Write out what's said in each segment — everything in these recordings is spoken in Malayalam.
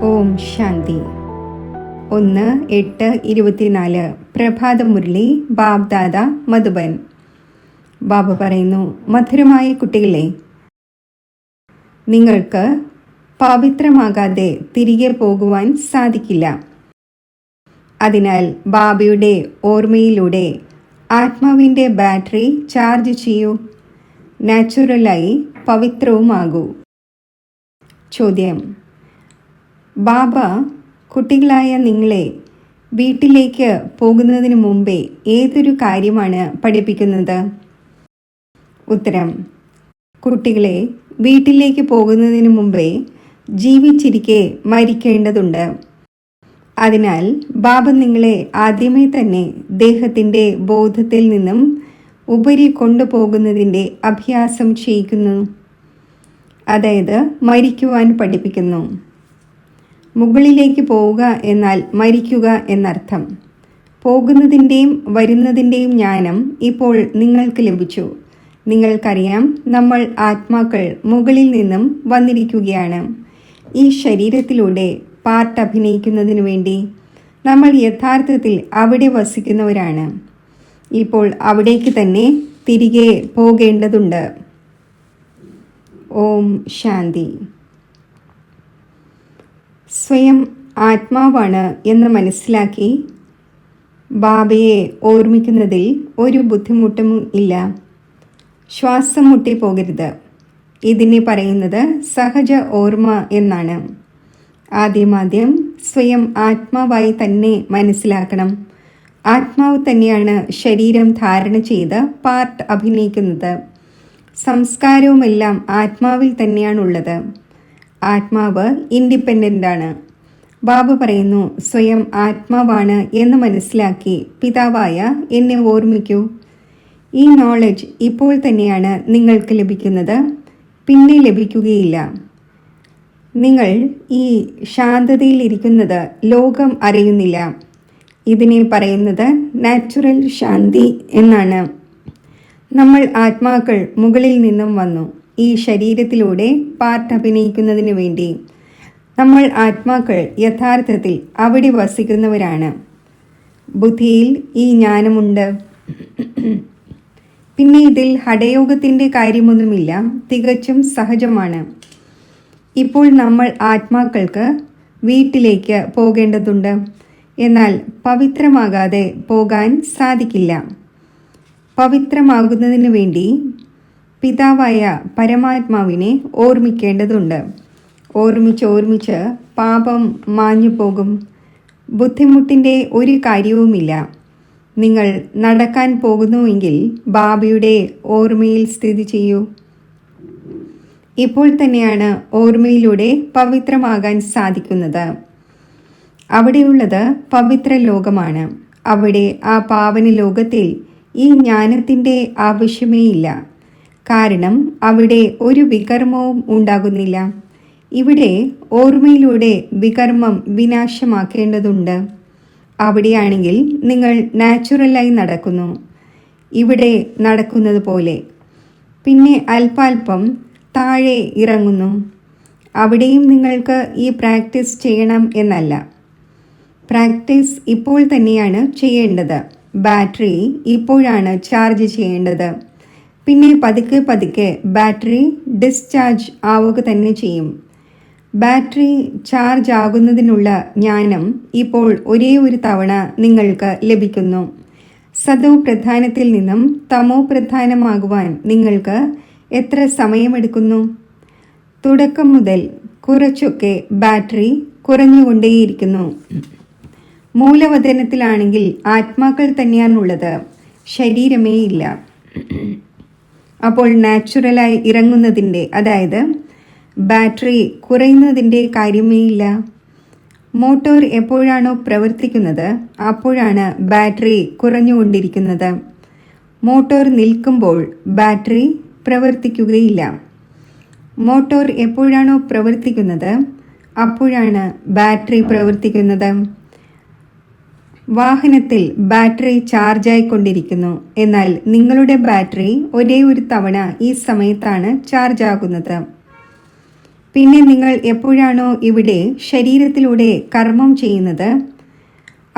ഓം ശാന്തി. 1-8-24 പ്രഭാതമുരളി ബാബ്ദാദ മധുബൻ. ബാബ പറയുന്നു, മധുരമായ കുട്ടികളെ, നിങ്ങൾക്ക് പവിത്രമാകാതെ തിരികെ പോകുവാൻ സാധിക്കില്ല. അതിനാൽ ബാബയുടെ ഓർമ്മയിലൂടെ ആത്മാവിൻ്റെ ബാറ്ററി ചാർജ് ചെയ്യൂ. നാച്ചുറലായി പവിത്രവുമാകൂ. ചോദ്യം: ബാബ കുട്ടികളായ നിങ്ങളെ വീട്ടിലേക്ക് പോകുന്നതിന് മുമ്പേ ഏതൊരു കാര്യമാണ് പഠിപ്പിക്കുന്നത്? ഉത്തരം: കുട്ടികളെ, വീട്ടിലേക്ക് പോകുന്നതിന് മുമ്പേ ജീവിച്ചിരിക്കെ മരിക്കേണ്ടതുണ്ട്. അതിനാൽ ബാബ നിങ്ങളെ ആദ്യമേ തന്നെ ദേഹത്തിൻ്റെ ബോധത്തിൽ നിന്നും ഉപരി കൊണ്ടുപോകുന്നതിൻ്റെ അഭ്യാസം ചെയ്യിക്കുന്നു. അതായത് മരിക്കുവാൻ പഠിപ്പിക്കുന്നു. മുകളിലേക്ക് പോവുക എന്നാൽ മരിക്കുക എന്നർത്ഥം. പോകുന്നതിൻ്റെയും വരുന്നതിൻ്റെയും ജ്ഞാനം ഇപ്പോൾ നിങ്ങൾക്ക് ലഭിച്ചു. നിങ്ങൾക്കറിയാം, നമ്മൾ ആത്മാക്കൾ മുകളിൽ നിന്നും വന്നിരിക്കുകയാണ്. ഈ ശരീരത്തിലൂടെ പാർട്ട് അഭിനയിക്കുന്നതിനു വേണ്ടി നമ്മൾ യഥാർത്ഥത്തിൽ അവിടെ വസിക്കുന്നവരാണ്. ഇപ്പോൾ അവിടേക്ക് തന്നെ തിരികെ പോകേണ്ടതുണ്ട്. ഓം ശാന്തി. സ്വയം ആത്മാവാണ് എന്ന് മനസ്സിലാക്കി ബാബയെ ഓർമ്മിക്കുന്നതിൽ ഒരു ബുദ്ധിമുട്ടും ഇല്ല. ശ്വാസം മുട്ടിപ്പോകരുത്. ഇതിനെ പറയുന്നത് സഹജ ഓർമ്മ എന്നാണ്. ആദ്യം സ്വയം ആത്മാവായി തന്നെ മനസ്സിലാക്കണം. ആത്മാവ് തന്നെയാണ് ശരീരം ധാരണ ചെയ്ത് പാർട്ട് അഭിനയിക്കുന്നത്. സംസ്കാരവുമെല്ലാം ആത്മാവിൽ തന്നെയാണുള്ളത്. ആത്മാവ് ഇൻഡിപെൻഡൻ്റ് ആണ്. ബാബ പറയുന്നു, സ്വയം ആത്മാവാണ് എന്ന് മനസ്സിലാക്കി പിതാവായ എന്നെ ഓർമ്മിക്കൂ. ഈ നോളജ് ഇപ്പോൾ തന്നെയാണ് നിങ്ങൾക്ക് ലഭിക്കുന്നത്, പിന്നെ ലഭിക്കുകയില്ല. നിങ്ങൾ ഈ ശാന്തതയിലിരിക്കുന്നത് ലോകം അറിയുന്നില്ല. ഇതിനെ പറയുന്നത് നാച്ചുറൽ ശാന്തി എന്നാണ്. നമ്മൾ ആത്മാക്കൾ മുകളിൽ നിന്നും വന്നു ഈ ശരീരത്തിലൂടെ പാർട്ട് അഭിനയിക്കുന്നതിന് വേണ്ടി. നമ്മൾ ആത്മാക്കൾ യഥാർത്ഥത്തിൽ അവിടെ വസിക്കുന്നവരാണ്. ബുദ്ധിയിൽ ഈ ജ്ഞാനമുണ്ട്. പിന്നെ ഇതിൽ ഹഠയോഗത്തിൻ്റെ കാര്യമൊന്നുമില്ല, തികച്ചും സഹജമാണ്. ഇപ്പോൾ നമ്മൾ ആത്മാക്കൾക്ക് വീട്ടിലേക്ക് പോകേണ്ടതുണ്ട്. എന്നാൽ പവിത്രമാകാതെ പോകാൻ സാധിക്കില്ല. പവിത്രമാകുന്നതിന് വേണ്ടി പിതാവായ പരമാത്മാവിനെ ഓർമ്മിക്കേണ്ടതുണ്ട്. ഓർമ്മിച്ച് പാപം മാഞ്ഞു പോകും. ബുദ്ധിമുട്ടിൻ്റെ ഒരു കാര്യവുമില്ല. നിങ്ങൾ നടക്കാൻ പോകുന്നുവെങ്കിൽ ബാബയുടെ ഓർമ്മയിൽ സ്ഥിതി ചെയ്യൂ. ഇപ്പോൾ തന്നെയാണ് ഓർമ്മയിലൂടെ പവിത്രമാകാൻ സാധിക്കുന്നത്. അവിടെയുള്ളത് പവിത്ര ലോകമാണ്. അവിടെ ആ പാവന ലോകത്തിൽ ഈ ജ്ഞാനത്തിൻ്റെ ആവശ്യമേ ഇല്ല. കാരണം അവിടെ ഒരു വികർമ്മവും ഉണ്ടാകുന്നില്ല. ഇവിടെ ഓർമ്മയിലൂടെ വികർമ്മം വിനാശമാക്കേണ്ടതുണ്ട്. അവിടെയാണെങ്കിൽ നിങ്ങൾ നാച്ചുറലായി നടക്കുന്നു, ഇവിടെ നടക്കുന്നത് പോലെ. പിന്നെ അല്പാൽപ്പം താഴെ ഇറങ്ങുന്നു. അവിടെയും നിങ്ങൾക്ക് ഈ പ്രാക്ടീസ് ചെയ്യണം എന്നല്ല. പ്രാക്ടീസ് ഇപ്പോൾ തന്നെയാണ് ചെയ്യേണ്ടത്. ബാറ്ററി ഇപ്പോഴാണ് ചാർജ് ചെയ്യേണ്ടത്. പിന്നെ പതുക്കെ ബാറ്ററി ഡിസ്ചാർജ് ആവുക തന്നെ ചെയ്യും. ബാറ്ററി ചാർജ് ആകുന്നതിനുള്ള ജ്ഞാനം ഇപ്പോൾ ഒരേ ഒരു തവണ നിങ്ങൾക്ക് ലഭിക്കുന്നു. സതോ പ്രധാനത്തിൽ നിന്നും തമോ പ്രധാനമാകുവാൻ നിങ്ങൾക്ക് എത്ര സമയമെടുക്കുന്നു? തുടക്കം മുതൽ കുറച്ചൊക്കെ ബാറ്ററി കുറഞ്ഞുകൊണ്ടേയിരിക്കുന്നു. മൂലവതനത്തിലാണെങ്കിൽ ആത്മാക്കൾ തന്നെയാണുള്ളത്, ശരീരമേ ഇല്ല. അപ്പോൾ നാച്ചുറലായി ഇറങ്ങുന്നതിൻ്റെ, അതായത് ബാറ്ററി കുറയുന്നതിൻ്റെ കാര്യമേ ഇല്ല. മോട്ടോർ എപ്പോഴാണോ പ്രവർത്തിക്കുന്നത് അപ്പോഴാണ് ബാറ്ററി കുറഞ്ഞുകൊണ്ടിരിക്കുന്നത്. മോട്ടോർ നിൽക്കുമ്പോൾ ബാറ്ററി പ്രവർത്തിക്കുകയില്ല. മോട്ടോർ എപ്പോഴാണോ പ്രവർത്തിക്കുന്നത് അപ്പോഴാണ് ബാറ്ററി പ്രവർത്തിക്കുന്നത്. വാഹനത്തിൽ ബാറ്ററി ചാർജായിക്കൊണ്ടിരിക്കുന്നു. എന്നാൽ നിങ്ങളുടെ ബാറ്ററി ഒരേ ഒരു തവണ ഈ സമയത്താണ് ചാർജ് ആകുന്നത്. പിന്നെ നിങ്ങൾ എപ്പോഴാണോ ഇവിടെ ശരീരത്തിലൂടെ കർമ്മം ചെയ്യുന്നത്,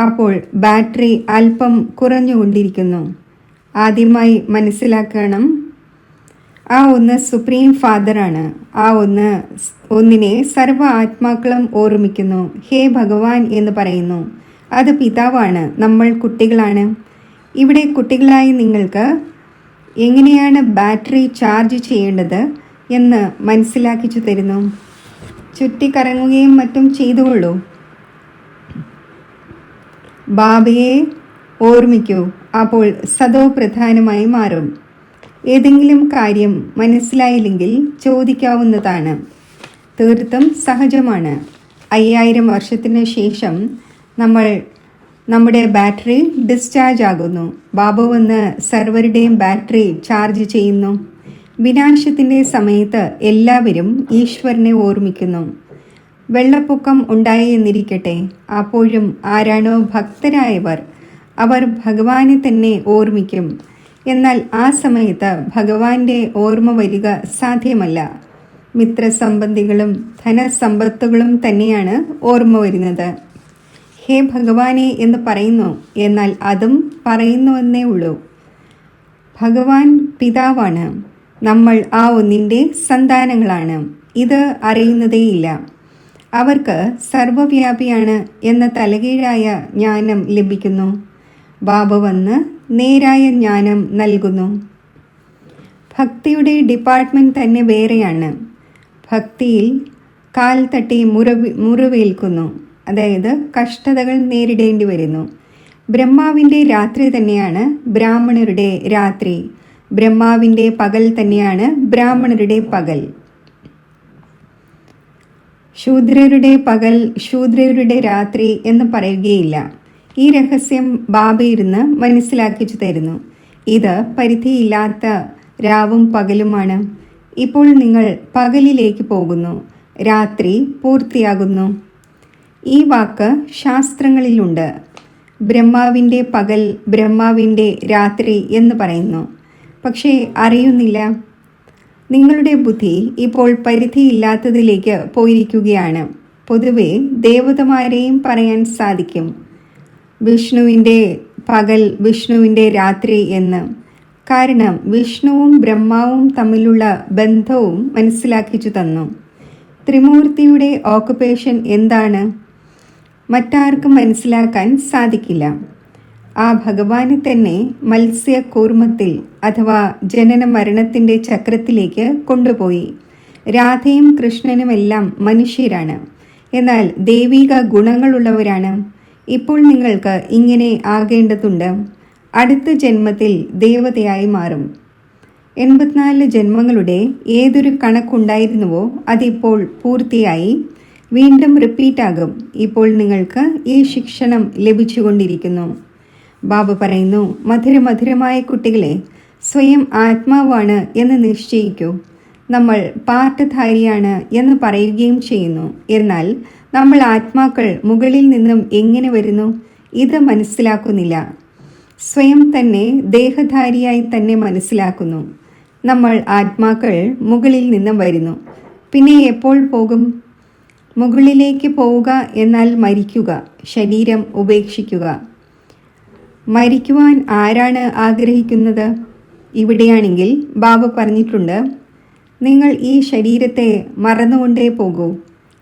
അപ്പോൾ ബാറ്ററി അല്പം കുറഞ്ഞുകൊണ്ടിരിക്കുന്നു. ആദ്യമായി മനസ്സിലാക്കണം, ആ ഒന്ന് സുപ്രീം ഫാദറാണ്. ആ ഒന്നിനെ സർവ്വ ആത്മാക്കളും ഓർമ്മിക്കുന്നു. ഹേ ഭഗവാൻ എന്ന് പറയുന്നു. അത് പിതാവാണ്. നമ്മൾ കുട്ടികളാണ്. ഇവിടെ കുട്ടികളായി നിങ്ങൾക്ക് എങ്ങനെയാണ് ബാറ്ററി ചാർജ് ചെയ്യേണ്ടത് എന്ന് മനസ്സിലാക്കിച്ചു തരുന്നു. ചുറ്റിക്കറങ്ങുകയും മറ്റും ചെയ്തുകൊള്ളൂ. ബാബയെ ഓർമ്മിക്കൂ. അപ്പോൾ സദോ പ്രധാനമായി മാറും. ഏതെങ്കിലും കാര്യം മനസ്സിലായില്ലെങ്കിൽ ചോദിക്കാവുന്നതാണ്. തീർത്തും സഹജമാണ്. 5000 വർഷത്തിന് ശേഷം നമ്മുടെ ബാറ്ററി ഡിസ്ചാർജ് ആകുന്നു. ബാബു വന്ന് സർവരുടെയും ബാറ്ററി ചാർജ് ചെയ്യുന്നു. വിനാശത്തിൻ്റെ സമയത്ത് എല്ലാവരും ഈശ്വരനെ ഓർമ്മിക്കുന്നു. വെള്ളപ്പൊക്കം ഉണ്ടായി എന്നിരിക്കട്ടെ, അപ്പോഴും ആരാണോ ഭക്തരായവർ അവർ ഭഗവാനെ തന്നെ ഓർമ്മിക്കും. എന്നാൽ ആ സമയത്ത് ഭഗവാന്റെ ഓർമ്മ വരിക സാധ്യമല്ല. മിത്രസംബന്ധികളും ധനസമ്പത്തുകളും തന്നെയാണ് ഓർമ്മ വരുന്നത്. ഹേ ഭഗവാനെ എന്ന് പറയുന്നു, എന്നാൽ അതും പറയുന്നുവെന്നേ ഉള്ളൂ. ഭഗവാൻ പിതാവാണ്. നമ്മൾ ആ ഒന്നിൻ്റെ സന്താനങ്ങളാണ്. ഇത് അറിയുന്നതേയില്ല. അവർക്ക് സർവവ്യാപിയാണ് എന്ന തലകീഴായ ജ്ഞാനം ലഭിക്കുന്നു. ബാബ വന്ന് നേരായ ജ്ഞാനം നൽകുന്നു. ഭക്തിയുടെ ഡിപ്പാർട്ട്മെൻറ്റ് തന്നെ വേറെയാണ്. ഭക്തിയിൽ കാൽ തട്ടി മുറിവേൽക്കുന്നു, അതായത് കഷ്ടതകൾ നേരിടേണ്ടി വരുന്നു. ബ്രഹ്മാവിൻ്റെ രാത്രി തന്നെയാണ് ബ്രാഹ്മണരുടെ രാത്രി. ബ്രഹ്മാവിൻ്റെ പകൽ തന്നെയാണ് ബ്രാഹ്മണരുടെ പകൽ. ശൂദ്രരുടെ പകൽ ശൂദ്രരുടെ രാത്രി എന്ന് പറയുകയില്ല. ഈ രഹസ്യം ബാബ ഇരുന്ന് മനസ്സിലാക്കിച്ചു തരുന്നു. ഇത് പരിധിയില്ലാത്ത രാവും പകലുമാണ്. ഇപ്പോൾ നിങ്ങൾ പകലിലേക്ക് പോകുന്നു, രാത്രി പൂർത്തിയാകുന്നു. ഈ വാക്ക് ശാസ്ത്രങ്ങളിലുണ്ട്. ബ്രഹ്മാവിൻ്റെ പകൽ, ബ്രഹ്മാവിൻ്റെ രാത്രി എന്ന് പറയുന്നു. പക്ഷേ അറിയുന്നില്ല. നിങ്ങളുടെ ബുദ്ധി ഇപ്പോൾ പരിധിയില്ലാത്തതിലേക്ക് പോയിരിക്കുകയാണ്. പൊതുവെ ദേവതമാരെയും പറയാൻ സാധിക്കും, വിഷ്ണുവിൻ്റെ പകൽ, വിഷ്ണുവിൻ്റെ രാത്രി എന്ന്. കാരണം വിഷ്ണുവും ബ്രഹ്മാവും തമ്മിലുള്ള ബന്ധവും മനസ്സിലാക്കിച്ചു തന്നു. ത്രിമൂർത്തിയുടെ ഓക്കുപേഷൻ എന്താണ് മറ്റാർക്കും മനസ്സിലാക്കാൻ സാധിക്കില്ല. ആ ഭഗവാനെ തന്നെ മത്സ്യകൂർമ്മത്തിൽ അഥവാ ജനന മരണത്തിൻ്റെ ചക്രത്തിലേക്ക് കൊണ്ടുപോയി. രാധയും കൃഷ്ണനുമെല്ലാം മനുഷ്യരാണ്, എന്നാൽ ദൈവിക ഗുണങ്ങളുള്ളവരാണ്. ഇപ്പോൾ നിങ്ങൾക്ക് ഇങ്ങനെ ആകേണ്ടതുണ്ട്. അടുത്ത ജന്മത്തിൽ ദേവതയായി മാറും. 84 ജന്മങ്ങളുടെ ഏതൊരു കണക്കുണ്ടായിരുന്നുവോ അതിപ്പോൾ പൂർത്തിയായി വീണ്ടും റിപ്പീറ്റാകും. ഇപ്പോൾ നിങ്ങൾക്ക് ഈ ശിക്ഷണം ലഭിച്ചുകൊണ്ടിരിക്കുന്നു. ബാബ പറയുന്നു, മധുരമധുരമായ കുട്ടികളെ, സ്വയം ആത്മാവാണ് എന്ന് നിശ്ചയിക്കൂ. നമ്മൾ പാർട്ടധാരിയാണ് എന്ന് പറയുകയും ചെയ്യുന്നു. എന്നാൽ നമ്മൾ ആത്മാക്കൾ മുകളിൽ നിന്നും എങ്ങനെ വരുന്നു? ഇത് മനസ്സിലാക്കുന്നില്ല. സ്വയം തന്നെ ദേഹധാരിയായി തന്നെ മനസ്സിലാക്കുന്നു. നമ്മൾ ആത്മാക്കൾ മുകളിൽ നിന്നും വരുന്നു. പിന്നെ എപ്പോൾ പോകും? മുകളിലേക്ക് പോവുക എന്നാൽ മരിക്കുക, ശരീരം ഉപേക്ഷിക്കുക. മരിക്കുവാൻ ആരാണ് ആഗ്രഹിക്കുന്നത്? ഇവിടെയാണെങ്കിൽ ബാബ പറഞ്ഞിട്ടുണ്ട്, നിങ്ങൾ ഈ ശരീരത്തെ മറന്നുകൊണ്ടേ പോകൂ.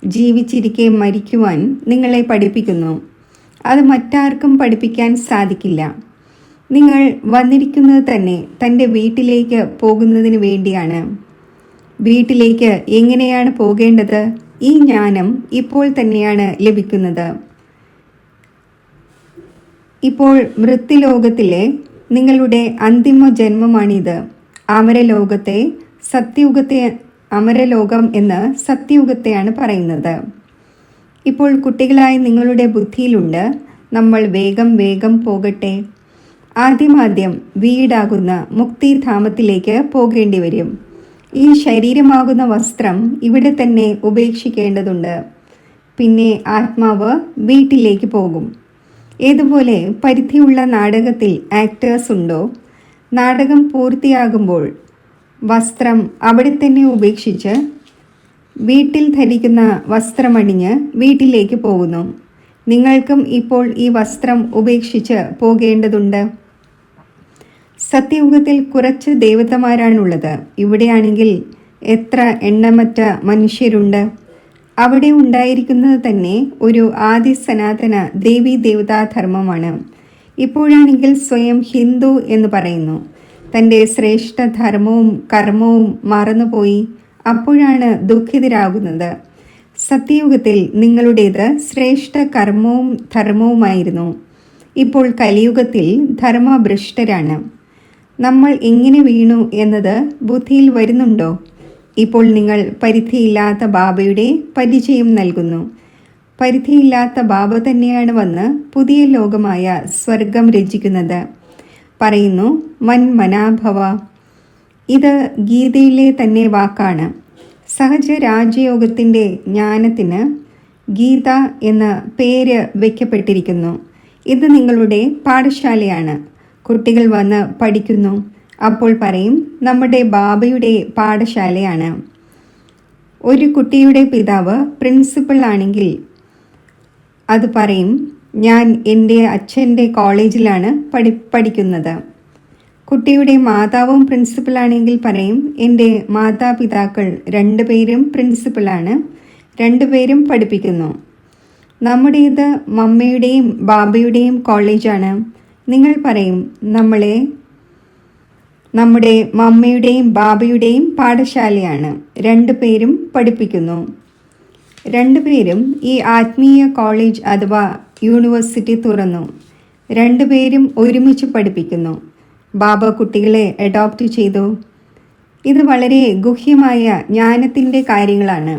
ജീവിച്ചിരിക്കെ മരിക്കുവാൻ നിങ്ങളെ പഠിപ്പിക്കുന്നു. അത് മറ്റാർക്കും പഠിപ്പിക്കാൻ സാധിക്കില്ല. നിങ്ങൾ വന്നിരിക്കുന്നത് തന്നെ തൻ്റെ വീട്ടിലേക്ക് പോകുന്നതിന് വേണ്ടിയാണ്. വീട്ടിലേക്ക് എങ്ങനെയാണ് പോകേണ്ടത്? ഈ ജ്ഞാനം ഇപ്പോൾ തന്നെയാണ് ലഭിക്കുന്നത്. ഇപ്പോൾ മൃത്യുലോകത്തിലെ നിങ്ങളുടെ അന്തിമ ജന്മമാണിത്. അമരലോകം എന്ന് സത്യയുഗത്തെയാണ് പറയുന്നത്. ഇപ്പോൾ കുട്ടികളായി നിങ്ങളുടെ ബുദ്ധിയിലുണ്ട്, നമ്മൾ വേഗം വേഗം പോകട്ടെ. ആദ്യം വീടാകുന്ന മുക്തിധാമത്തിലേക്ക് പോകേണ്ടി വരും. ഈ ശരീരമാകുന്ന വസ്ത്രം ഇവിടെ തന്നെ ഉപേക്ഷിക്കേണ്ടതുണ്ട്. പിന്നെ ആത്മാവ് വീട്ടിലേക്ക് പോകും. ഏതുപോലെ പരിധിയുള്ള നാടകത്തിൽ ആക്ടേഴ്സ് ഉണ്ടോ? നാടകം പൂർത്തിയാകുമ്പോൾ വസ്ത്രം അവിടെ തന്നെ ഉപേക്ഷിച്ച് വീട്ടിൽ ധരിക്കുന്ന വസ്ത്രമണിഞ്ഞ് വീട്ടിലേക്ക് പോകുന്നു. നിങ്ങൾക്കും ഇപ്പോൾ ഈ വസ്ത്രം ഉപേക്ഷിച്ച് പോകേണ്ടതുണ്ട്. സത്യയുഗത്തിൽ കുറച്ച് ദേവതമാരാണുള്ളത്. ഇവിടെയാണെങ്കിൽ എത്ര എണ്ണമറ്റ മനുഷ്യരുണ്ട്. അവിടെ ഉണ്ടായിരിക്കുന്നത് തന്നെ ഒരു ആദി സനാതന ദേവീ ദേവതാധർമ്മമാണ്. ഇപ്പോഴാണെങ്കിൽ സ്വയം ഹിന്ദു എന്ന് പറയുന്നു. തൻ്റെ ശ്രേഷ്ഠ ധർമ്മവും കർമ്മവും മറന്നുപോയി അപ്പോഴാണ് ദുഃഖിതരാകുന്നത്. സത്യയുഗത്തിൽ നിങ്ങളുടേത് ശ്രേഷ്ഠ കർമ്മവും ധർമ്മവുമായിരുന്നു. ഇപ്പോൾ കലിയുഗത്തിൽ ധർമ്മഭ്രഷ്ടരാണ്. നമ്മൾ എങ്ങനെ വീണു എന്നത് ബുദ്ധിയിൽ വരുന്നുണ്ടോ? ഇപ്പോൾ നിങ്ങൾ പരിധിയില്ലാത്ത ബാബയുടെ പരിചയം നൽകുന്നു. പരിധിയില്ലാത്ത ബാബ തന്നെയാണ് വന്ന് പുതിയ ലോകമായ സ്വർഗം രചിക്കുന്നത്. പറയുന്നു, മന്മനാഭവ. ഇത് ഗീതയിലെ തന്നെ വാക്കാണ്. സഹജ രാജയോഗത്തിൻ്റെ ജ്ഞാനത്തിന് ഗീത എന്ന പേര് വയ്ക്കപ്പെട്ടിരിക്കുന്നു. ഇത് നിങ്ങളുടെ പാഠശാലയാണ്. കുട്ടികൾ വന്ന് പഠിക്കുന്നു. അപ്പോൾ പറയും, നമ്മുടെ ബാബയുടെ പാഠശാലയാണ്. ഒരു കുട്ടിയുടെ പിതാവ് പ്രിൻസിപ്പൽ ആണെങ്കിൽ അത് പറയും, ഞാൻ എൻ്റെ അച്ഛൻ്റെ കോളേജിലാണ് പഠിക്കുന്നത്. കുട്ടിയുടെ മാതാവും പ്രിൻസിപ്പലാണെങ്കിൽ പറയും, എൻ്റെ മാതാപിതാക്കൾ രണ്ടുപേരും പ്രിൻസിപ്പലാണ്, രണ്ടുപേരും പഠിപ്പിക്കുന്നു. നമ്മുടേത് മമ്മയുടെയും ബാബയുടെയും കോളേജാണ്. നിങ്ങൾ പറയും, നമ്മുടെ മമ്മയുടെയും ബാബയുടെയും പാഠശാലയാണ്, രണ്ടുപേരും പഠിപ്പിക്കുന്നു. രണ്ടുപേരും ഈ ആത്മീയ കോളേജ് അഥവാ യൂണിവേഴ്സിറ്റി തുറന്നു. രണ്ടുപേരും ഒരുമിച്ച് പഠിപ്പിക്കുന്നു. ബാബ കുട്ടികളെ അഡോപ്റ്റ് ചെയ്തു. ഇത് വളരെ ഗുഹ്യമായ ജ്ഞാനത്തിൻ്റെ കാര്യങ്ങളാണ്.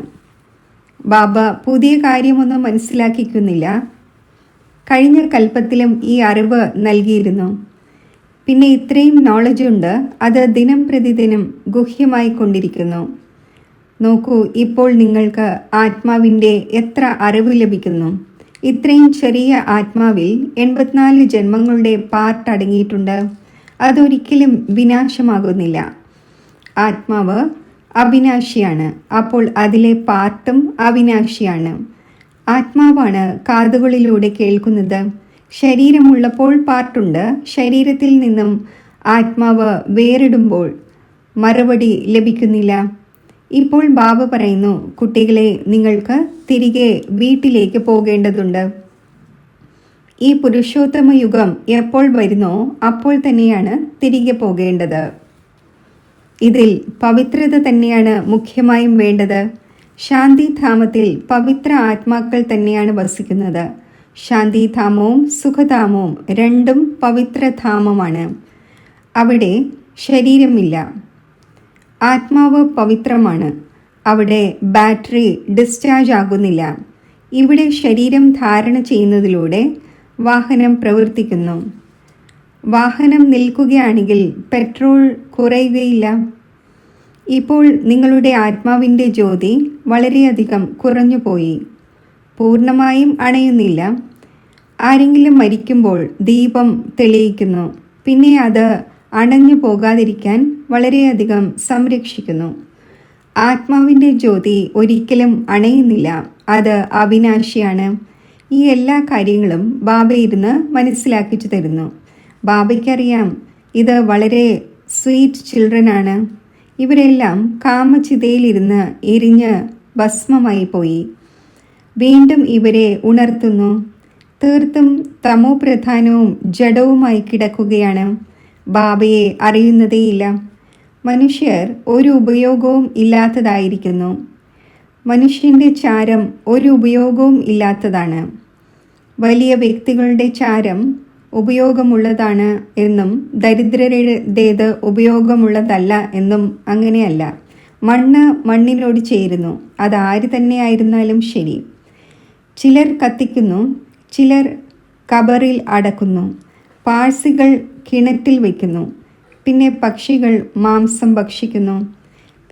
ബാബ പുതിയ കാര്യമൊന്നും മനസ്സിലാക്കിക്കുന്നില്ല. കഴിഞ്ഞ കൽപ്പത്തിലും ഈ അറിവ് നൽകിയിരുന്നു. പിന്നെ ഇത്രയും നോളജ് ഉണ്ട്, അത് ദിനം പ്രതിദിനം ഗുഹ്യമായി കൊണ്ടിരിക്കുന്നു. നോക്കൂ, ഇപ്പോൾ നിങ്ങൾക്ക് ആത്മാവിൻ്റെ എത്ര അറിവ് ലഭിക്കുന്നു. ഇത്രയും ചെറിയ ആത്മാവിൽ 84 ജന്മങ്ങളുടെ പാർട്ട് അടങ്ങിയിട്ടുണ്ട്. അതൊരിക്കലും വിനാശമാകുന്നില്ല. ആത്മാവ് അവിനാശിയാണ്. അപ്പോൾ അതിലെ പാർട്ടും അവിനാശിയാണ്. ആത്മാവാണ് കാതുകളിലൂടെ കേൾക്കുന്നത്. ശരീരമുള്ളപ്പോൾ പാർട്ടുണ്ട്. ശരീരത്തിൽ നിന്നും ആത്മാവ് വേറിടുമ്പോൾ മറുപടി ലഭിക്കുന്നില്ല. ഇപ്പോൾ ബാബ പറയുന്നു, കുട്ടികളെ, നിങ്ങൾക്ക് തിരികെ വീട്ടിലേക്ക് പോകേണ്ടതുണ്ട്. ഈ പുരുഷോത്തമ യുഗം എപ്പോൾ വരുന്നോ അപ്പോൾ തന്നെയാണ് തിരികെ പോകേണ്ടത്. ഇതിൽ പവിത്രത തന്നെയാണ് മുഖ്യമായും വേണ്ടത്. ശാന്തിധാമത്തിൽ പവിത്ര ആത്മാക്കൾ തന്നെയാണ് വസിക്കുന്നത്. ശാന്തിധാമവും സുഖധാമവും രണ്ടും പവിത്രധാമമാണ്. അവിടെ ശരീരമില്ല. ആത്മാവ് പവിത്രമാണ്. അവിടെ ബാറ്ററി ഡിസ്ചാർജ് ആകുന്നില്ല. ഇവിടെ ശരീരം ധാരണ ചെയ്യുന്നതിലൂടെ വാഹനം പ്രവർത്തിക്കുന്നു. വാഹനം നിൽക്കുകയാണെങ്കിൽ പെട്രോൾ കുറയുകയില്ല. ഇപ്പോൾ നിങ്ങളുടെ ആത്മാവിൻ്റെ ജ്യോതി വളരെയധികം കുറഞ്ഞുപോയി. പൂർണ്ണമായും അണയുന്നില്ല. ആരെങ്കിലും മരിക്കുമ്പോൾ ദീപം തെളിയിക്കുന്നു. പിന്നെ അത് അണഞ്ഞു പോകാതിരിക്കാൻ വളരെയധികം സംരക്ഷിക്കുന്നു. ആത്മാവിൻ്റെ ജ്യോതി ഒരിക്കലും അണയുന്നില്ല. അത് അവിനാശിയാണ്. ഈ എല്ലാ കാര്യങ്ങളും ബാബ ഇരുന്ന് മനസ്സിലാക്കിച്ചു തരുന്നു. ബാബയ്ക്കറിയാം, ഇത് വളരെ സ്വീറ്റ് ചിൽഡ്രനാണ്. ഇവരെല്ലാം കാമചിതയിലിരുന്ന് എരിഞ്ഞ് ഭസ്മമായി പോയി. വീണ്ടും ഇവരെ ഉണർത്തുന്നു. തീർത്തും തമോപ്രധാനവും ജഡവുമായി കിടക്കുകയാണ്. ബാബയെ അറിയുന്നതേയില്ല. മനുഷ്യർ ഒരു ഉപയോഗവും ഇല്ലാത്തതായിരിക്കുന്നു. മനുഷ്യൻ്റെ ചാരം ഒരു ഉപയോഗവും ഇല്ലാത്തതാണ്. വലിയ വ്യക്തികളുടെ ചാരം ഉപയോഗമുള്ളതാണ് എന്നും ദരിദ്രരുടേത് ഉപയോഗമുള്ളതല്ല എന്നും അങ്ങനെയല്ല. മണ്ണ് മണ്ണിനോട് ചേരുന്നു. അത് ആര് തന്നെയായിരുന്നാലും ശരി. ചിലർ കത്തിക്കുന്നു, ചിലർ കബറിൽ അടക്കുന്നു, പാഴ്സികൾ കിണറ്റിൽ വയ്ക്കുന്നു, പിന്നെ പക്ഷികൾ മാംസം ഭക്ഷിക്കുന്നു,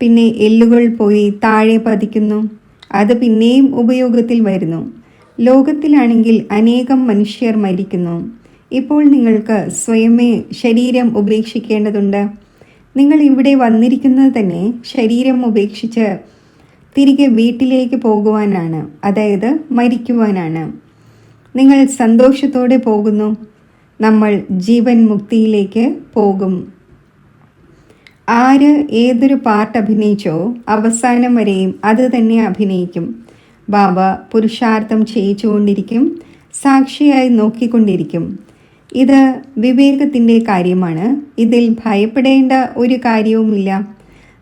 പിന്നെ എല്ലുകൾ പോയി താഴെ പതിക്കുന്നു. അത് പിന്നെയും ഉപയോഗത്തിൽ വരുന്നു. ലോകത്തിലാണെങ്കിൽ അനേകം മനുഷ്യർ മരിക്കുന്നു. ഇപ്പോൾ നിങ്ങൾക്ക് സ്വയമേ ശരീരം ഉപേക്ഷിക്കേണ്ടതുണ്ട്. നിങ്ങൾ ഇവിടെ വന്നിരിക്കുന്നത് തന്നെ ശരീരം ഉപേക്ഷിച്ച് തിരികെ വീട്ടിലേക്ക് പോകുവാനാണ്, അതായത് മരിക്കുവാനാണ്. നിങ്ങൾ സന്തോഷത്തോടെ പോകുന്നു. നമ്മൾ ജീവൻ മുക്തിയിലേക്ക് പോകും. ആര് ഏതൊരു പാർട്ട് അഭിനയിച്ചോ അവസാനം വരെയും അത് തന്നെ അഭിനയിക്കും. ബാബ പുരുഷാർത്ഥം ചെയ്യിച്ചുകൊണ്ടിരിക്കും, സാക്ഷിയായി നോക്കിക്കൊണ്ടിരിക്കും. ഇത് വിവേകത്തിൻ്റെ കാര്യമാണ്. ഇതിൽ ഭയപ്പെടേണ്ട ഒരു കാര്യവുമില്ല.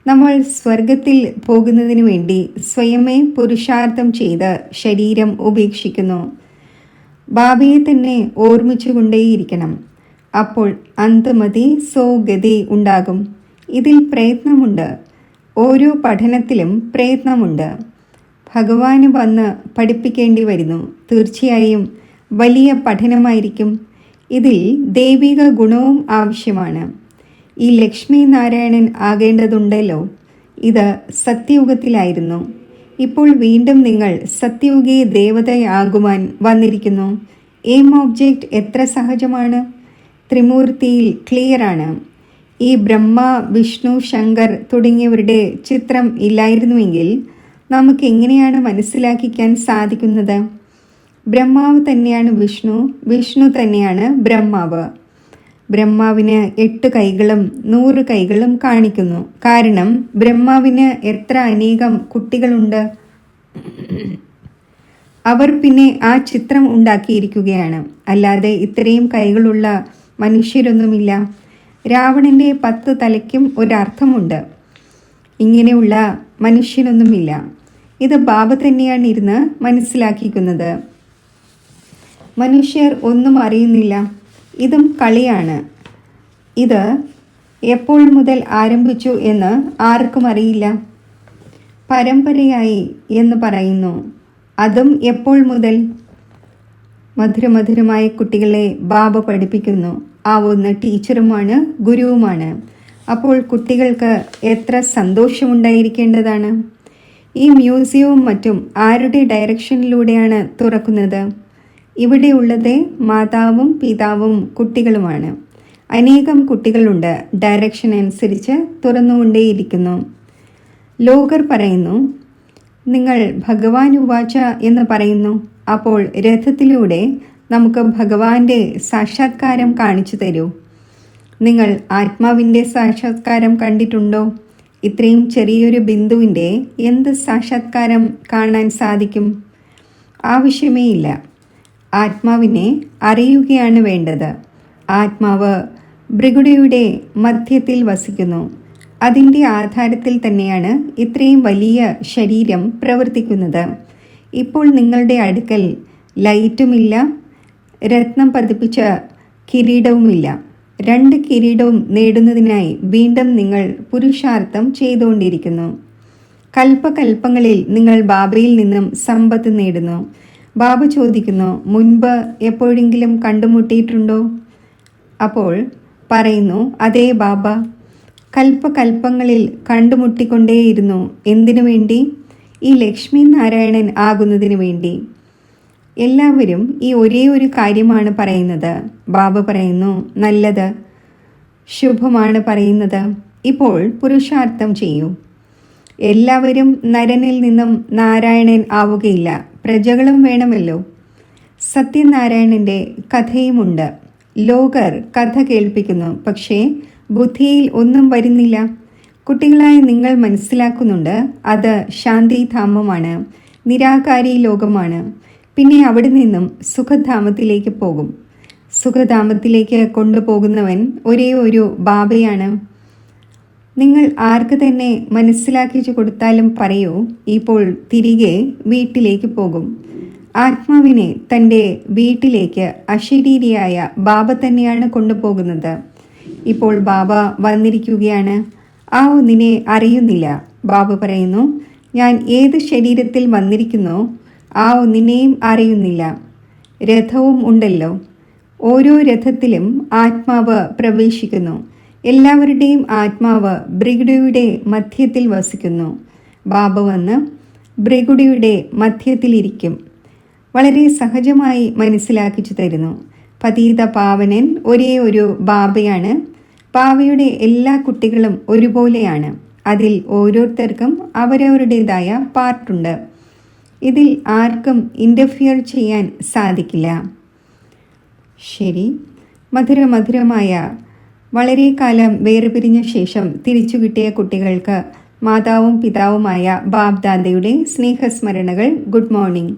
നമ്മൾ സ്വർഗത്തിൽ പോകുന്നതിനു വേണ്ടി സ്വയമേ പുരുഷാർത്ഥം ചെയ്ത് ശരീരം ഉപേക്ഷിക്കുന്നു. ബാബയെ തന്നെ ഓർമ്മിച്ചുകൊണ്ടേയിരിക്കണം. അപ്പോൾ അന്തമതി സോ ഗതി ഉണ്ടാകും. ഇതിൽ പ്രയത്നമുണ്ട്. ഓരോ പഠനത്തിലും പ്രയത്നമുണ്ട്. ഭഗവാന് വന്ന് പഠിപ്പിക്കേണ്ടി വരുന്നു. തീർച്ചയായും വലിയ പഠനമായിരിക്കും. ഇതിൽ ദൈവിക ഗുണവും ആവശ്യമാണ്. ഈ ലക്ഷ്മി നാരായണൻ ആകേണ്ടതുണ്ടല്ലോ. ഇത് സത്യയുഗത്തിലായിരുന്നു. ഇപ്പോൾ വീണ്ടും നിങ്ങൾ സത്യയുഗീ ദേവതയാകുവാൻ വന്നിരിക്കുന്നു. എയിം ഓബ്ജക്റ്റ് എത്ര സഹജമാണ്. ത്രിമൂർത്തിയിൽ ക്ലിയറാണ്. ഈ ബ്രഹ്മ, വിഷ്ണു, ശങ്കർ തുടങ്ങിയവരുടെ ചിത്രം ഇല്ലായിരുന്നുവെങ്കിൽ നമുക്ക് എങ്ങനെയാണ് മനസ്സിലാക്കിക്കാൻ സാധിക്കുന്നത്? ബ്രഹ്മാവ് തന്നെയാണ് വിഷ്ണു, വിഷ്ണു തന്നെയാണ് ബ്രഹ്മാവ്. ബ്രഹ്മാവിന് 8 കൈകളും 100 കൈകളും കാണിക്കുന്നു. കാരണം ബ്രഹ്മാവിന് എത്ര അനേകം കുട്ടികളുണ്ട്. അവർ പിന്നെ ആ ചിത്രം ഉണ്ടാക്കിയിരിക്കുകയാണ്. അല്ലാതെ ഇത്രയും കൈകളുള്ള മനുഷ്യരൊന്നുമില്ല. രാവണൻ്റെ 10 തലയ്ക്കും ഒരർത്ഥമുണ്ട്. ഇങ്ങനെയുള്ള മനുഷ്യനൊന്നുമില്ല. ഇത് ബാബ തന്നെയാണ് ഇരുന്ന് മനസ്സിലാക്കിക്കുന്നത്. മനുഷ്യർ ഒന്നും അറിയുന്നില്ല. ഇതും കളിയാണ്. ഇത് എപ്പോൾ മുതൽ ആരംഭിച്ചു എന്ന് ആർക്കും അറിയില്ല. പരമ്പരയായി എന്ന് പറയുന്നു. അതും എപ്പോൾ മുതൽ? മധുരമധുരമായ കുട്ടികളെ ബാബ പഠിപ്പിക്കുന്നു. ആവുന്ന ടീച്ചറുമാണ്, ഗുരുവുമാണ്. അപ്പോൾ കുട്ടികൾക്ക് എത്ര സന്തോഷമുണ്ടായിരിക്കേണ്ടതാണ്. ഈ മ്യൂസിയവും മറ്റും ആരുടെ ഡയറക്ഷനിലൂടെയാണ് തുറക്കുന്നത്? ഇവിടെയുള്ളത് മാതാവും പിതാവും കുട്ടികളുമാണ്. അനേകം കുട്ടികളുണ്ട്. ഡയറക്ഷൻ അനുസരിച്ച് തുറന്നുകൊണ്ടേയിരിക്കുന്നു. ലോകർ പറയുന്നു, നിങ്ങൾ ഭഗവാൻ ഉവാച എന്ന് പറയുന്നു. അപ്പോൾ രഥത്തിലൂടെ നമുക്ക് ഭഗവാന്റെ സാക്ഷാത്കാരം കാണിച്ചു തരൂ. നിങ്ങൾ ആത്മാവിൻ്റെ സാക്ഷാത്കാരം കണ്ടിട്ടുണ്ടോ? ഇത്രയും ചെറിയൊരു ബിന്ദുവിൻ്റെ എന്ത് സാക്ഷാത്കാരം കാണാൻ സാധിക്കും? ആവശ്യമേ ഇല്ല. ആത്മാവിനെ അറിയുകയാണ് വേണ്ടത്. ആത്മാവ് ഭൃഗുടിയുടെ മധ്യത്തിൽ വസിക്കുന്നു. അതിൻ്റെ ആധാരത്തിൽ തന്നെയാണ് ഇത്രയും വലിയ ശരീരം പ്രവർത്തിക്കുന്നത്. ഇപ്പോൾ നിങ്ങളുടെ അടുക്കൽ ലൈറ്റുമില്ല, രത്നം പതിപ്പിച്ച കിരീടവുമില്ല. 2 കിരീടവും നേടുന്നതിനായി വീണ്ടും നിങ്ങൾ പുരുഷാർത്ഥം ചെയ്തുകൊണ്ടിരിക്കുന്നു. കൽപ്പകൽപ്പങ്ങളിൽ നിങ്ങൾ ബാബയിൽ നിന്നും സമ്പത്ത് നേടുന്നു. ബാബ ചോദിക്കുന്നു, മുൻപ് എപ്പോഴെങ്കിലും കണ്ടുമുട്ടിയിട്ടുണ്ടോ? അപ്പോൾ പറയുന്നു, അതേ ബാബ, കൽപ്പകൽപ്പങ്ങളിൽ കണ്ടുമുട്ടിക്കൊണ്ടേയിരുന്നു. എന്തിനു വേണ്ടി? ഈ ലക്ഷ്മി നാരായണൻ ആകുന്നതിന് വേണ്ടി. എല്ലാവരും ഈ ഒരേ ഒരു കാര്യമാണ് പറയുന്നത്. ബാബ പറയുന്നു, നല്ലത്, ശുഭമാണ് പറയുന്നത്. ഇപ്പോൾ പുരുഷാർത്ഥം ചെയ്യൂ. എല്ലാവരും നരനിൽ നിന്നും നാരായണൻ ആവുകയില്ല. പ്രജകളും വേണമല്ലോ. സത്യനാരായണൻ്റെ കഥയുമുണ്ട്. ലോകർ കഥ കേൾപ്പിക്കുന്നു, പക്ഷേ ബുദ്ധിയിൽ ഒന്നും വരുന്നില്ല. കുട്ടികളായ നിങ്ങൾ മനസ്സിലാക്കുന്നുണ്ട്, അത് ശാന്തിധാമമാണ്, നിരാകാരി ലോകമാണ്. പിന്നെ അവിടെ നിന്നും സുഖധാമത്തിലേക്ക് പോകും. സുഖധാമത്തിലേക്ക് കൊണ്ടുപോകുന്നവൻ ഒരേ ഒരു ബാബയാണ്. നിങ്ങൾ ആർക്ക് തന്നെ മനസ്സിലാക്കിച്ചു കൊടുത്താലും പറയൂ, ഇപ്പോൾ തിരികെ വീട്ടിലേക്ക് പോകും. ആത്മാവിനെ തൻ്റെ വീട്ടിലേക്ക് അശരീരിയായ ബാബ തന്നെയാണ് കൊണ്ടുപോകുന്നത്. ഇപ്പോൾ ബാബ വന്നിരിക്കുകയാണ്. ആ ഒന്നിനെ അറിയുന്നില്ല. ബാബ പറയുന്നു, ഞാൻ ഏത് ശരീരത്തിൽ വന്നിരിക്കുന്നോ ആ ഒന്നിനെയും അറിയുന്നില്ല. രഥവും ഉണ്ടല്ലോ. ഓരോ രഥത്തിലും ആത്മാവ് പ്രവേശിക്കുന്നു. എല്ലാവരുടെയും ആത്മാവ് ഭൃഗുടിയുടെ മധ്യത്തിൽ വസിക്കുന്നു. ബാബ വന്ന് ഭൃഗുടിയുടെ മധ്യത്തിലിരിക്കും. വളരെ സഹജമായി മനസ്സിലാക്കിച്ചു തരുന്നു. പതീത പാവനൻ ഒരേ ഒരു ബാബയാണ്. ബാബയുടെ എല്ലാ കുട്ടികളും ഒരുപോലെയാണ്. അതിൽ ഓരോരുത്തർക്കും അവരവരുടേതായ പാർട്ടുണ്ട്. ഇതിൽ ആർക്കും ഇൻ്റർഫിയർ ചെയ്യാൻ സാധിക്കില്ല. ശരി, മധുരമായ വളരെ കാലം വേർപിരിഞ്ഞ ശേഷം തിരിച്ചു കിട്ടിയ കുട്ടികൾക്ക് മാതാവും പിതാവുമായ ബാബ് ദാദയുടെ സ്നേഹസ്മരണകൾ. Good morning.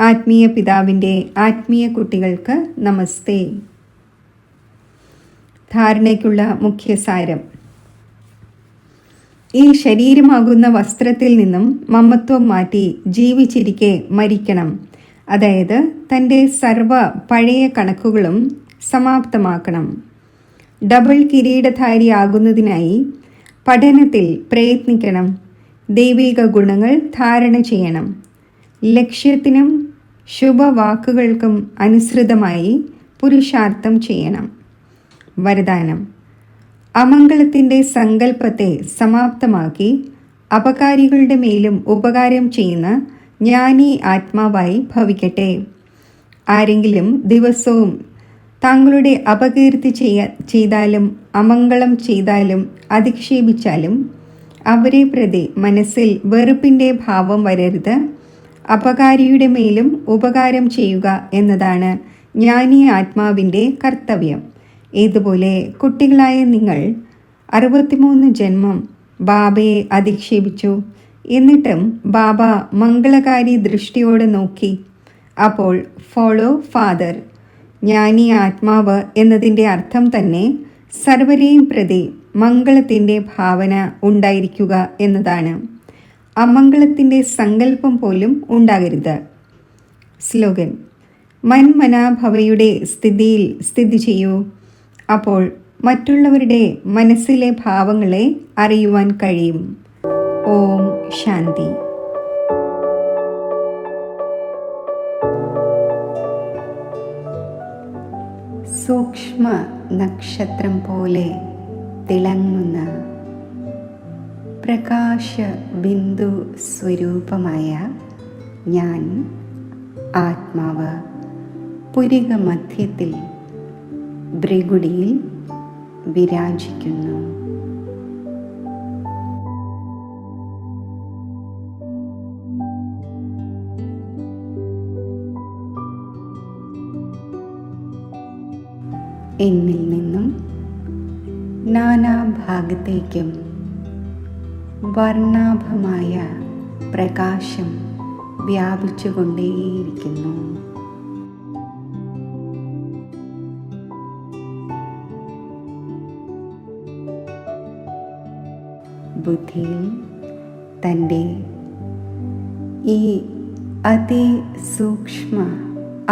ആത്മീയ പിതാവിൻ്റെ ആത്മീയ കുട്ടികൾക്ക് നമസ്തേ. ധാരണയ്ക്കുള്ള മുഖ്യസാരം: ഈ ശരീരമാകുന്ന വസ്ത്രത്തിൽ നിന്നും മമത്വം മാറ്റി ജീവിച്ചിരിക്കെ മരിക്കണം. അതായത് തൻ്റെ സർവ പഴയ കണക്കുകളും സമാപ്തമാക്കണം. ഡബിൾ കിരീടധാരിയാകുന്നതിനായി പഠനത്തിൽ പ്രയത്നിക്കണം. ദൈവിക ഗുണങ്ങൾ ധാരണ ചെയ്യണം. ലക്ഷ്യത്തിനും ശുഭവാക്കുകൾക്കും അനുസൃതമായി പുരുഷാർത്ഥം ചെയ്യണം. വരദാനം: അമംഗളത്തിൻ്റെ സങ്കല്പത്തെ സമാപ്തമാക്കി അപകാരികളുടെ മേലും ഉപകാരം ചെയ്യുന്ന ജ്ഞാനി ആത്മാവായി ഭവിക്കട്ടെ. ആരെങ്കിലും ദിവസവും താങ്കളുടെ അപകീർത്തി ചെയ്താലും അമംഗളം ചെയ്താലും അധിക്ഷേപിച്ചാലും അവരെ പ്രതി മനസ്സിൽ വെറുപ്പിൻ്റെ ഭാവം വരരുത്. അപകാരിയുടെ മേലും ഉപകാരം ചെയ്യുക എന്നതാണ് ജ്ഞാനി ആത്മാവിൻ്റെ കർത്തവ്യം. ഇതുപോലെ കുട്ടികളായ നിങ്ങൾ 63 ജന്മം ബാബയെ അധിക്ഷേപിച്ചു. എന്നിട്ടും ബാബ മംഗളകാരി ദൃഷ്ടിയോടെ നോക്കി. അപ്പോൾ ഫോളോ ഫാദർ. ജ്ഞാനി ആത്മാവ് എന്നതിൻ്റെ അർത്ഥം തന്നെ സർവരെയും പ്രതി മംഗളത്തിൻ്റെ ഭാവന ഉണ്ടായിരിക്കുക എന്നതാണ്. അമംഗളത്തിൻ്റെ സങ്കല്പം പോലും ഉണ്ടാകരുത്. സ്ലോഗൻ: മന്മനാഭവയുടെ സ്ഥിതിയിൽ സ്ഥിതി ചെയ്യൂ. അപ്പോൾ മറ്റുള്ളവരുടെ മനസ്സിലെ ഭാവങ്ങളെ അറിയുവാൻ കഴിയും. ഓം ശാന്തി. സൂക്ഷ്മ നക്ഷത്രം പോലെ തിളങ്ങുന്ന പ്രകാശ ബിന്ദു സ്വരൂപമായ ഞാൻ ആത്മാവ് പുരിക മധ്യത്തിൽ ഭൃഗുടിയിൽ വിരാജിക്കുന്നു. എന്നിൽ നിന്നും നാനാഭാഗത്തേക്കും വർണ്ണാഭമായ പ്രകാശം വ്യാപിച്ചുകൊണ്ടേയിരിക്കുന്നു. ബുദ്ധിയിൽ തൻ്റെ ഈ അതിസൂക്ഷ്മ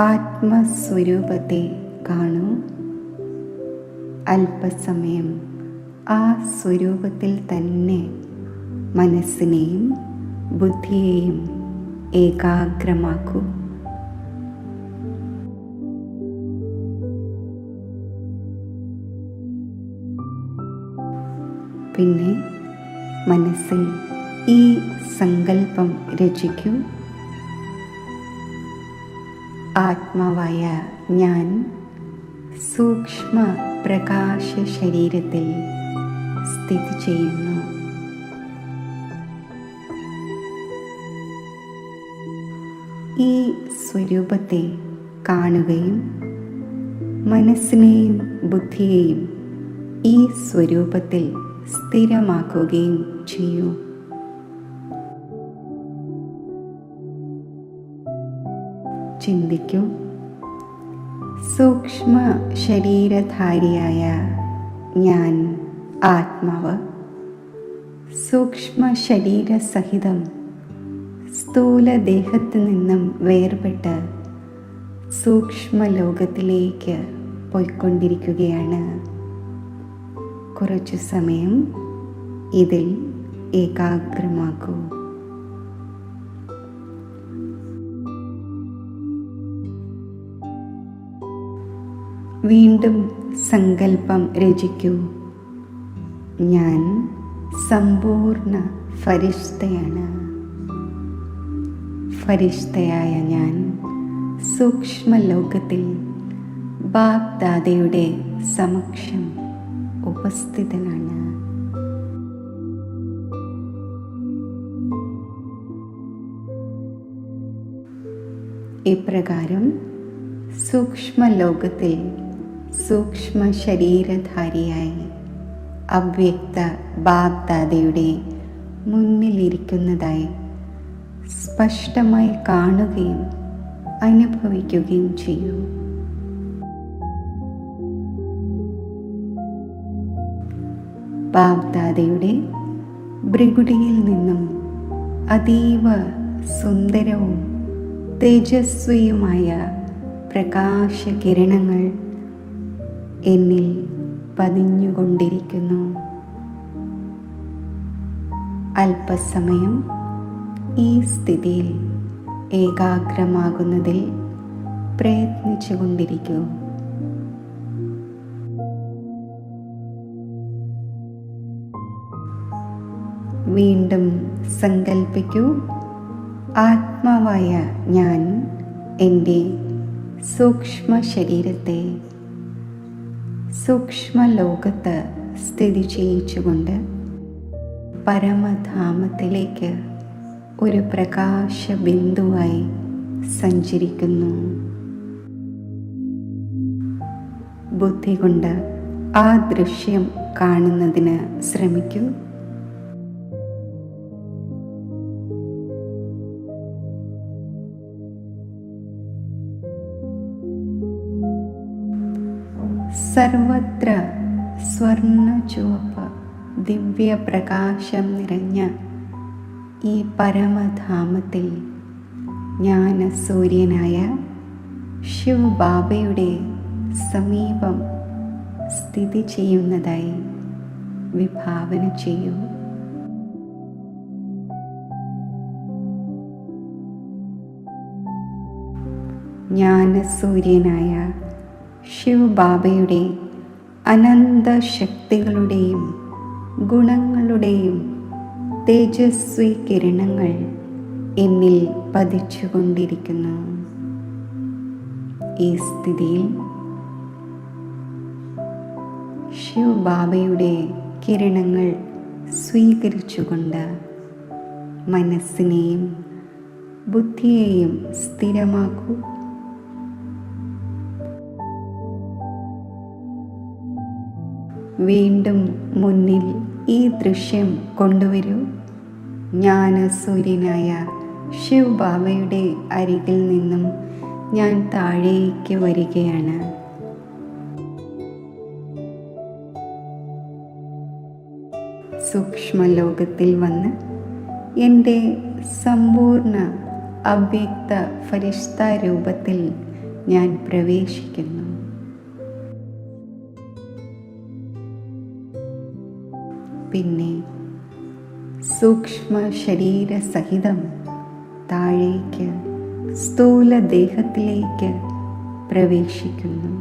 ആത്മസ്വരൂപത്തെ കാണൂ. അല്പസമയം ആ സ്വരൂപത്തിൽ തന്നെ മനസ്സിനെയും ബുദ്ധിയെയും ഏകാഗ്രമാക്കൂ. പിന്നെ മനസ്സിൽ ഈ സങ്കല്പം രചിക്കൂ. ആത്മാവായ ഞാൻ സൂക്ഷ്മ പ്രകാശ ശരീരത്തിൽ സ്ഥിതി ചെയ്യുന്നു. ഈ സ്വരൂപത്തെ കാണുകയും മനസ്സിനെയും ബുദ്ധിയെയും ഈ സ്വരൂപത്തിൽ സ്ഥിരമാക്കുകയും ചെയ്യൂ. ചിന്തിക്കൂ. സൂക്ഷ്മ ശരീരധാരിയായ ഞാൻ ആത്മാവ് സൂക്ഷ്മ ശരീരസഹിതം സ്ഥൂല ദേഹത്തു നിന്നും വേർപെട്ട് സൂക്ഷ്മ ലോകത്തിലേക്ക് പോയിക്കൊണ്ടിരിക്കുകയാണ്. കുറച്ചു സമയം ഇതിൽ ഏകാഗ്രമാക്കൂ. വീണ്ടും സങ്കല്പം രചിക്കൂ. ഞാൻ സമ്പൂർണ്ണ ഫരിഷ്തയാണ്. ഫരിഷ്തയായ ഞാൻ സൂക്ഷ്മലോകത്തിൽ ബാബ് ദാദയുടെ സമക്ഷം ഉപസ്ഥിതനാണ്. ഇപ്രകാരം സൂക്ഷ്മലോകത്തിൽ സൂക്ഷ്മ ശരീരധാരിയായി അവ്യക്ത ബാബ്ദാദയുടെ മുന്നിലിരിക്കുന്നതായി സ്പഷ്ടമായി കാണുകയും അനുഭവിക്കുകയും ചെയ്യൂ. ബാബ്ദാദയുടെ ഭൃഗുടിയിൽ നിന്നും അതീവ സുന്ദരവും തേജസ്വിയുമായ പ്രകാശകിരണങ്ങൾ എന്നിൽ പതിഞ്ഞുകൊണ്ടിരിക്കുന്നു. അല്പസമയം ഈ സ്ഥിതിയിൽ ഏകാഗ്രമാകുന്നതിൽ പ്രയത്നിച്ചുകൊണ്ടിരിക്കൂ. വീണ്ടും സങ്കൽപ്പിക്കൂ, ആത്മാവായ ഞാൻ എൻ്റെ സൂക്ഷ്മ ശരീരത്തെ സൂക്ഷ്മലോകത്ത് സ്ഥിതി ചെയ്യിച്ചുകൊണ്ട് പരമധാമത്തിലേക്ക് ഒരു പ്രകാശബിന്ദുവായി സഞ്ചരിക്കുന്നു. ബുദ്ധി കൊണ്ട് ആ ദൃശ്യം കാണുന്നതിന് ശ്രമിക്കൂ. സർവത്ര സ്വർണ്ണ ചുവപ്പ് ദിവ്യപ്രകാശം നിറഞ്ഞ ഈ പരമധാമത്തിൽ ജ്ഞാനസൂര്യനായ ശിവബാബയുടെ സമീപം സ്ഥിതി ചെയ്യുന്നതായി വിഭാവന ചെയ്യൂ. ജ്ഞാനസൂര്യനായ ശിവബാബയുടെ അനന്ത ശക്തികളുടെയും ഗുണങ്ങളുടെയും തേജസ്വി കിരണങ്ങൾ എന്നിൽ പതിച്ചുകൊണ്ടിരിക്കുന്നു. ഈ സ്ഥിതിയിൽ ശിവബാബയുടെ കിരണങ്ങൾ സ്വീകരിച്ചുകൊണ്ട് മനസ്സിനെയും ബുദ്ധിയെയും സ്ഥിരമാക്കൂ. വീണ്ടും മുന്നിൽ ഈ ദൃശ്യം കൊണ്ടുവരൂ. ജ്ഞാനസൂര്യനായ ശിവബാബയുടെ അരികിൽ നിന്നും ഞാൻ താഴേക്ക് വരികയാണ്. സൂക്ഷ്മലോകത്തിൽ വന്ന് എൻ്റെ സമ്പൂർണ്ണ അവ്യക്ത ഫരിഷ്ത രൂപത്തിൽ ഞാൻ പ്രവേശിക്കുന്നു. പിന്നെ സൂക്ഷ്മ ശരീരസഹിതം താഴേക്ക് സ്ഥൂല ദേഹത്തിലേക്ക് പ്രവേശിക്കുന്നു.